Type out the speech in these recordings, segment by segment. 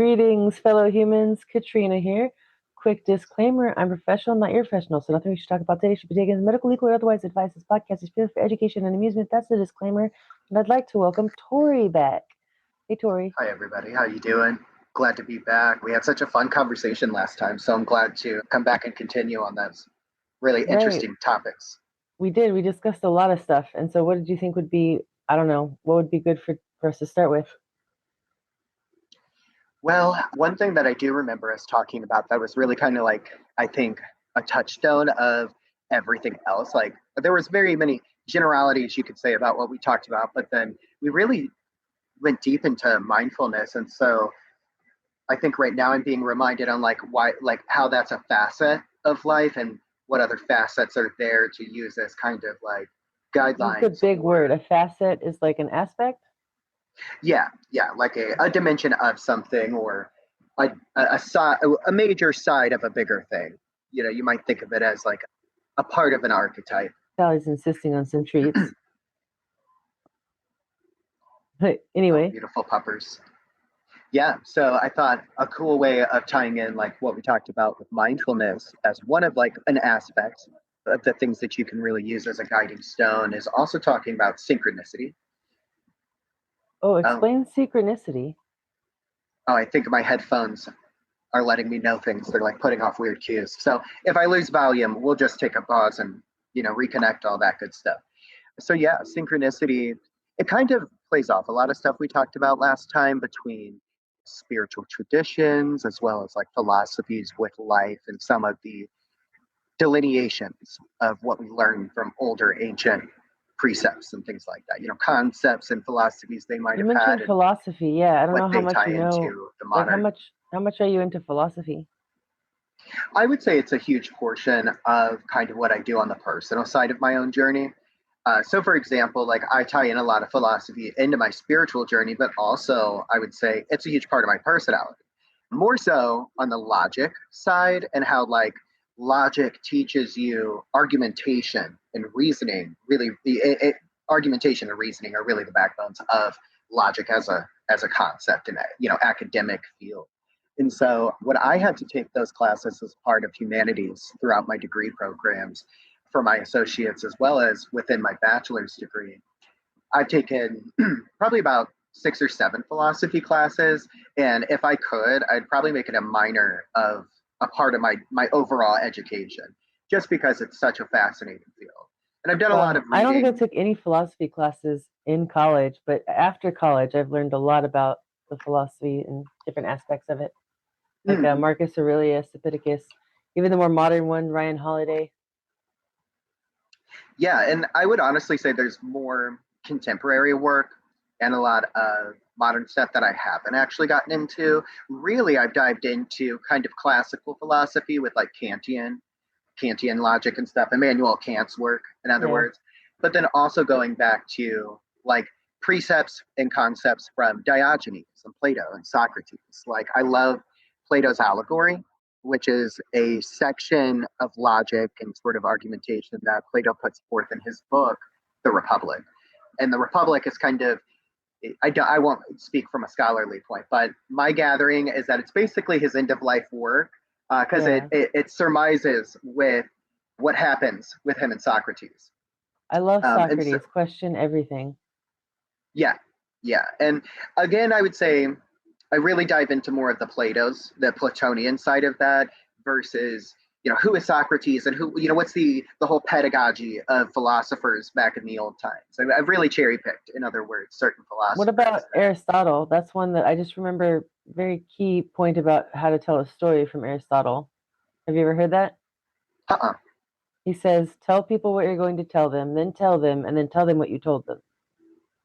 Greetings, fellow humans. Katrina here. Quick disclaimer, I'm professional, not your professional, so nothing we should talk about today should be taken as medical, legal, or otherwise advice. This podcast is purely for education and amusement. That's the disclaimer. And I'd like to welcome Tori back. Hey, Tori. Hi, everybody. How you doing? Glad to be back. We had such a fun conversation last time, so I'm glad to come back and continue on those really Right. interesting topics. We did. We discussed a lot of stuff. And so what did you think would be, I don't know, what would be good for us to start with? Well, one thing that I do remember us talking about that was really kind of like, I think, a touchstone of everything else. Like, there was very many generalities you could say about what we talked about, but then we really went deep into mindfulness. And so I think right now I'm being reminded on like why, like how that's a facet of life and what other facets are there to use as kind of like That's a guidelines big word. or A facet is like an aspect. yeah, like a dimension of something or a major side of a bigger thing. You know, you might think of it as like a part of an archetype. Sally's insisting on some treats. Oh, Anyway, beautiful puppers. Yeah, so I thought a cool way of tying in like what we talked about with mindfulness as one of like an aspect of the things that you can really use as a guiding stone is also talking about synchronicity. oh, Oh, explain synchronicity. oh, I think my headphones are letting me know things. They're like putting off weird cues. So if I lose volume, we'll just take a pause and reconnect all that good stuff. So yeah, synchronicity, it kind of plays off a lot of stuff we talked about last time between spiritual traditions as well as like philosophies with life and some of the delineations of what we learn from older ancient precepts and things like that. Concepts and philosophies they might You have had mentioned and philosophy. Yeah, I don't what know how they much tie you know. into the Like modern. how much are you into philosophy? I would say it's a huge portion of kind of what I do on the personal side of my own journey. So, for example, like I tie in a lot of philosophy into my spiritual journey, but also I would say it's a huge part of my personality. More so on the logic side and how like logic teaches you argumentation and reasoning. Really, argumentation and reasoning are really the backbones of logic as a concept in a academic field. And so, what I had to take those classes as part of humanities throughout my degree programs for my associates as well as within my bachelor's degree. I've taken probably about 6 or 7 philosophy classes, and if I could, I'd probably make it a minor of a part of my overall education, just because it's such a fascinating field. And I've done a lot of Wow, I don't think I reading. took any philosophy classes in college, but after college, I've learned a lot about the philosophy and different aspects of it, like Hmm, Marcus Aurelius, Epictetus, even the more modern one, Ryan Holiday. yeah, and I would honestly say there's more contemporary work and a lot of modern stuff that I haven't actually gotten into. Really, I've dived into kind of classical philosophy with like Kantian logic and stuff, Immanuel Kant's work, in other Yeah, words. But then also going back to like precepts and concepts from Diogenes and Plato and Socrates. Like I love Plato's allegory, which is a section of logic and sort of argumentation that Plato puts forth in his book, The Republic. And The Republic is kind of I won't speak from a scholarly point, but my gathering is that it's basically his end of life work because yeah. it surmises with what happens with him and Socrates. I love And so, Socrates. Question everything. yeah, yeah. And again, I would say I really dive into more of the Platonian side of that versus who is Socrates and who what's the whole pedagogy of philosophers back in the old times. I've really cherry picked, in other words, certain What about philosophers that. Aristotle? That's one that I just remember very key point about how to tell a story from Aristotle. Have you ever heard that? Uh-uh. He says, tell people what you're going to tell them, and then tell them what you told them.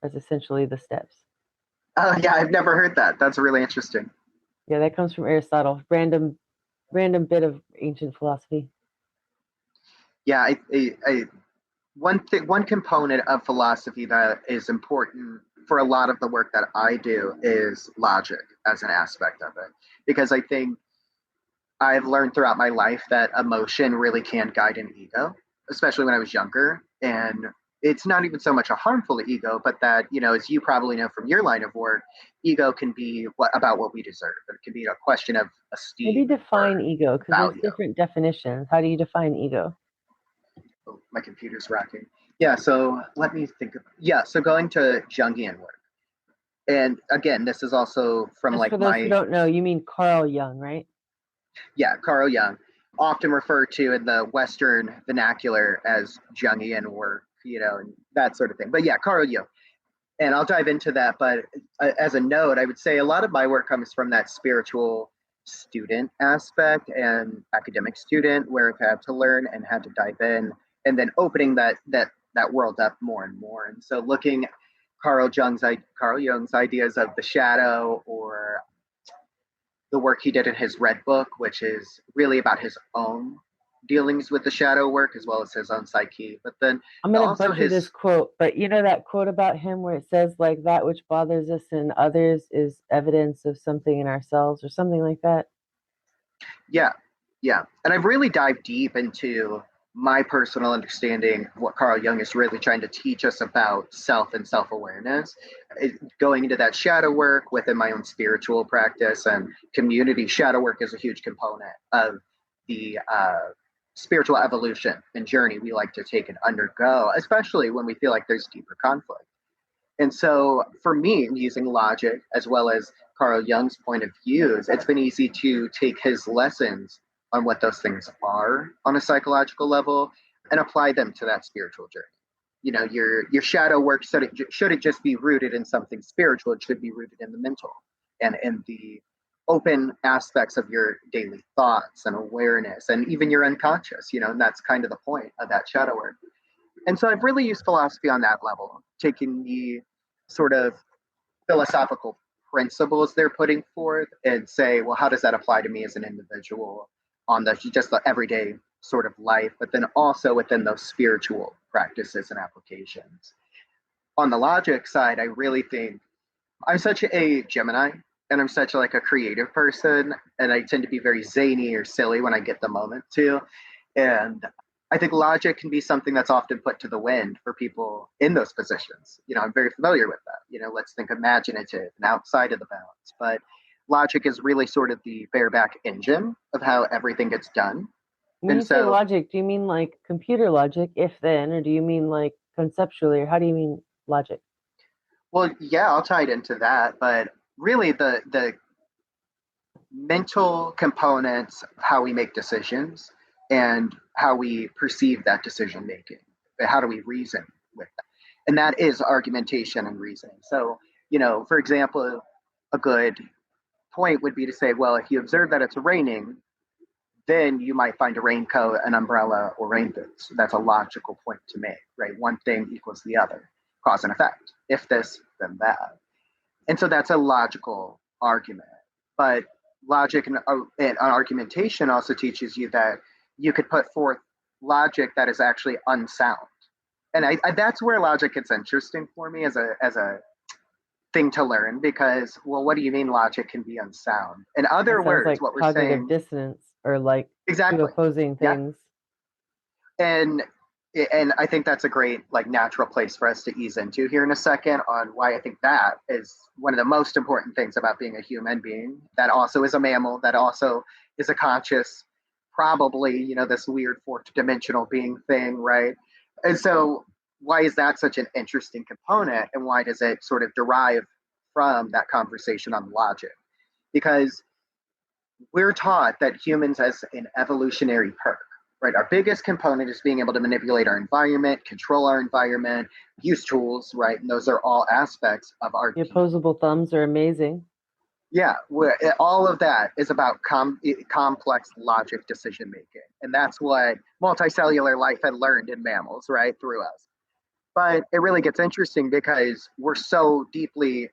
That's essentially the steps. Oh yeah, I've never heard that. That's really interesting. Yeah, that comes from Aristotle. Random bit of ancient philosophy. Yeah, one component of philosophy that is important for a lot of the work that I do is logic as an aspect of it, because I think I've learned throughout my life that emotion really can guide an ego, especially when I was younger. And it's not even so much a harmful ego, but that, as you probably know from your line of work, ego can be about what we deserve. It can be a question of Maybe esteem or define ego, because there's value. different definitions. How do you define ego? Oh, my computer's rocking. Yeah, so let me think. So going to Jungian work. And again, this is also from Just like for those who my, don't know, you mean Carl Jung, right? Carl Jung, often referred to in the Western vernacular as Jungian work, and that sort of thing. But yeah, Carl Jung. And I'll dive into that. But as a note, I would say a lot of my work comes from that spiritual student aspect and academic student, where I've had to learn and had to dive in, and then opening that world up more and more. And so looking at Carl Jung's ideas of the shadow, or the work he did in his Red Book, which is really about his own dealings with the shadow work as well as his own psyche. But then I'm going to also butcher this his, quote, but you know that quote about him where it says, like, that which bothers us in others is evidence of something in ourselves, or something like that? yeah, yeah. And I've really dived deep into my personal understanding of what Carl Jung is really trying to teach us about self and self awareness, going into that shadow work within my own spiritual practice and community. Shadow work is a huge component of the spiritual evolution and journey we like to take and undergo, especially when we feel like there's deeper conflict. And so for me, using logic as well as Carl Jung's point of views, it's been easy to take his lessons on what those things are on a psychological level and apply them to that spiritual journey. Your shadow work shouldn't just be rooted in something spiritual. It should be rooted in the mental and in the open aspects of your daily thoughts and awareness and even your unconscious, and that's kind of the point of that shadow work. And so I've really used philosophy on that level, taking the sort of philosophical principles they're putting forth and say, well, how does that apply to me as an individual on the everyday sort of life, but then also within those spiritual practices and applications. On the logic side, I really think I'm such a Gemini, and I'm such like a creative person, and I tend to be very zany or silly when I get the moment to. And I think logic can be something that's often put to the wind for people in those positions. I'm very familiar with that. Let's think imaginative and outside of the bounds. But logic is really sort of the bareback engine of how everything gets done. When And you say so, logic, do you mean like computer logic, if then, or do you mean like conceptually, or how do you mean logic? well, yeah, I'll tie it into that. But really, the mental components, how we make decisions and how we perceive that decision making. How do we reason with that? And that is argumentation and reasoning. So, for example, a good point would be to say, well, if you observe that it's raining, then you might find a raincoat, an umbrella, or rain boots. That's a logical point to make, right? One thing equals the other, cause and effect. If this, then that. And so that's a logical argument. But logic and argumentation also teaches you that you could put forth logic that is actually unsound. And that's where logic gets interesting for me as a thing to learn, because, well, what do you mean logic can be unsound? In That other sounds words, like what we're cognitive saying, dissonance, or like two exactly. opposing Yeah. things. And I think that's a great like natural place for us to ease into here in a second on why I think that is one of the most important things about being a human being that also is a mammal, that also is a conscious, probably, this weird fourth dimensional being thing, right? And so why is that such an interesting component, and why does it sort of derive from that conversation on logic? Because we're taught that humans as an evolutionary perk, right? Our biggest component is being able to manipulate our environment, control our environment, use tools, right? And those are all aspects of our The opposable thumbs are amazing. yeah, all of that is about complex logic decision making. And that's what multicellular life had learned in mammals, right, through us. But it really gets interesting because we're so deeply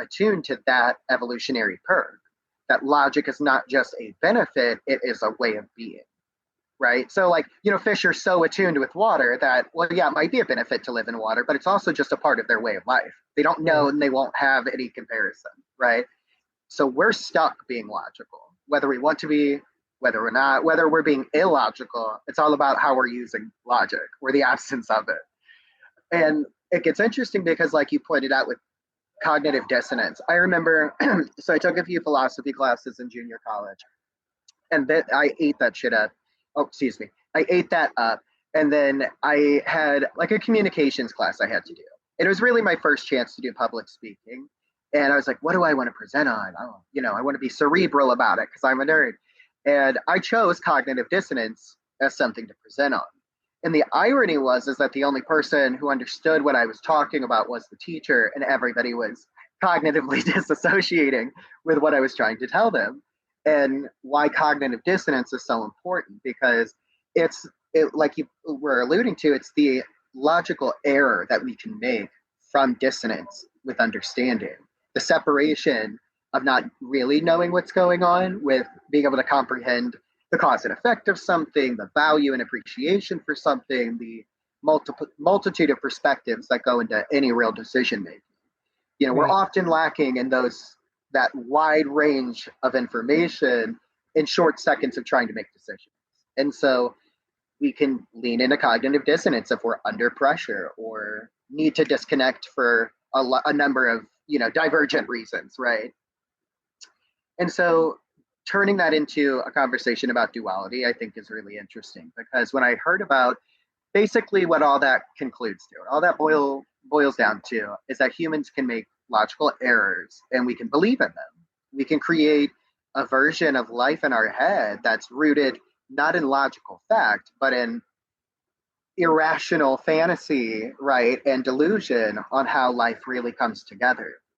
attuned to that evolutionary perk that logic is not just a benefit, it is a way of being, right? So, like, fish are so attuned with water that, well, yeah, it might be a benefit to live in water, but it's also just a part of their way of life. They don't know and they won't have any comparison, right? So we're stuck being logical, whether we want to be, whether we're not, whether we're being illogical. It's all about how we're using logic or the absence of it. And it gets interesting because, like you pointed out with cognitive dissonance, I remember, so I took a few philosophy classes in junior college, and that I ate that shit up. Oh, excuse me. I ate that up. And then I had like a communications class I had to do. It was really my first chance to do public speaking. And I was like, what do I want to present on? Oh, I want to be cerebral about it because I'm a nerd. And I chose cognitive dissonance as something to present on. And the irony was is that the only person who understood what I was talking about was the teacher, and everybody was cognitively disassociating with what I was trying to tell them. And why cognitive dissonance is so important, because like you were alluding to, it's the logical error that we can make from dissonance with understanding, the separation of not really knowing what's going on with being able to comprehend the cause and effect of something, the value and appreciation for something, the multitude of perspectives that go into any real decision making. We're often lacking in that wide range of information in short seconds of trying to make decisions. And so we can lean into cognitive dissonance if we're under pressure or need to disconnect for a number of, divergent reasons, right? And so turning that into a conversation about duality, I think is really interesting, because when I heard about basically what all that concludes to, all that boils down to, is that humans can make logical errors and we can believe in them. We can create a version of life in our head that's rooted not in logical fact, but in irrational fantasy, right, and delusion on how life really comes together.